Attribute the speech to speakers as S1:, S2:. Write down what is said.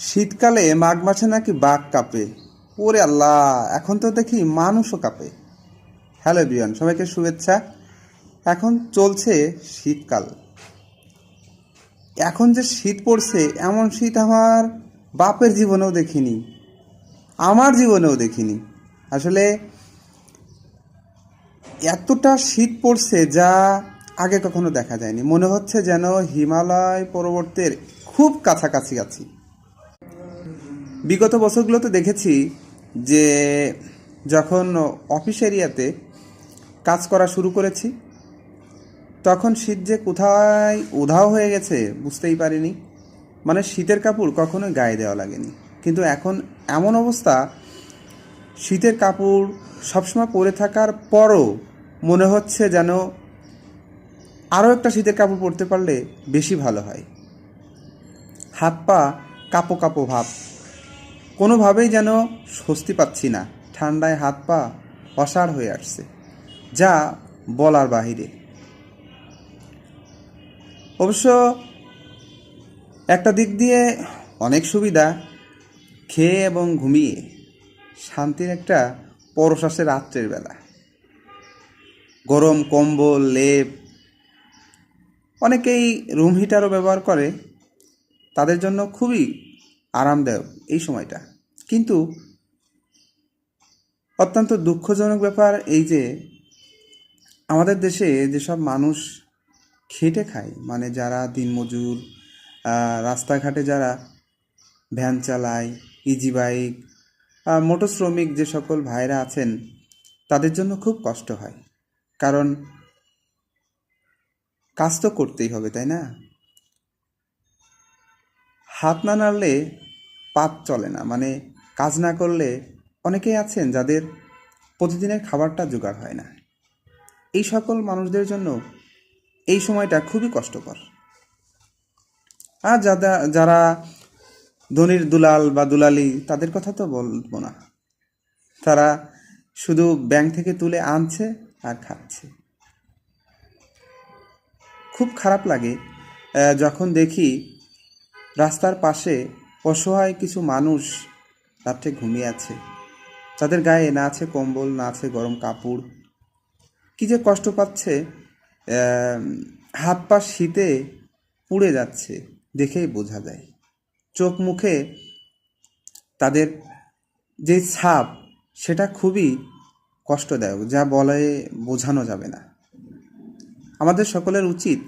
S1: শীতকালে মাঘ মাসে নাকি বাঘ কাঁপে। ওরে আল্লাহ, এখন তো দেখি মানুষও কাঁপে। হ্যালো এভরিওয়ান, সবাইকে শুভেচ্ছা। এখন চলছে শীতকাল। এখন যে শীত পড়ছে, এমন শীত আমার বাপের জীবনেও দেখিনি, আমার জীবনেও দেখিনি। আসলে এতটা শীত পড়ছে যা আগে কখনো দেখা যায়নি। মনে হচ্ছে যেন হিমালয় পর্বতের খুব কাছাকাছি আছি। বিগত বছরগুলোতে দেখেছি যে যখন অফিস এরিয়াতে কাজ করা শুরু করেছি, তখন শীত যে কোথায় উধাও হয়ে গেছে বুঝতেই পারিনি। মানে শীতের কাপড় কখনোই গায়ে দেওয়া লাগেনি। কিন্তু এখন এমন অবস্থা, শীতের কাপড় সবসময় পরে থাকার পরও মনে হচ্ছে যেন আরও একটা শীতের কাপড় পরতে পারলে বেশি ভালো হয়। হাত পা কাঁপো কাঁপো ভাব, কোনোভাবেই যেন স্বস্তি পাচ্ছি না। ঠান্ডায় হাত পা অসাড় হয়ে আসছে, যা বলার বাহিরে। অবশ্য একটা দিক দিয়ে অনেক সুবিধা, খেয়ে এবং ঘুমিয়ে শান্তির একটা পরশ আসে রাত্রের বেলা। গরম কম্বল, লেপ, অনেকেই রুম হিটারও ব্যবহার করে, তাদের জন্য খুবই আরামদায়ক এই সময়টা। কিন্তু অত্যন্ত দুঃখজনক ব্যাপার এই যে আমাদের দেশে যেসব মানুষ খেটে খায়, মানে যারা দিনমজুর, রাস্তাঘাটে যারা ভ্যান চালায়, ইজি বাইক, মোটর শ্রমিক যে সকল ভাইরা আছেন, তাদের জন্য খুব কষ্ট হয়। কারণ কাজ তো করতেই হবে, তাই না? হাত না নাড়লে পাত চলে না। মানে কাজ না করলে অনেকেই আছেন যাদের প্রতিদিনের খাবারটা জোগাড় হয় না। এই সকল মানুষদের জন্য এই সময়টা খুবই কষ্টকর। আর যারা ধনির দুলাল বা দুলালি, তাদের কথা তো বলবো না। তারা শুধু ব্যাংক থেকে তুলে আনছে আর খাচ্ছে। খুব খারাপ লাগে যখন দেখি রাস্তার পাশে অসহায় কিছু মানুষ রাত্রে ঘুমিয়ে আছে। তাদের গায়ে না আছে কম্বল, না আছে গরম কাপড়। কী যে কষ্ট পাচ্ছে, হাত পা শীতে পুড়ে যাচ্ছে, দেখেই বোঝা যায়। চোখ মুখে তাদের যে ছাপ, সেটা খুবই কষ্টদায়ক, যা বলে বোঝানো যাবে না। আমাদের সকলের উচিত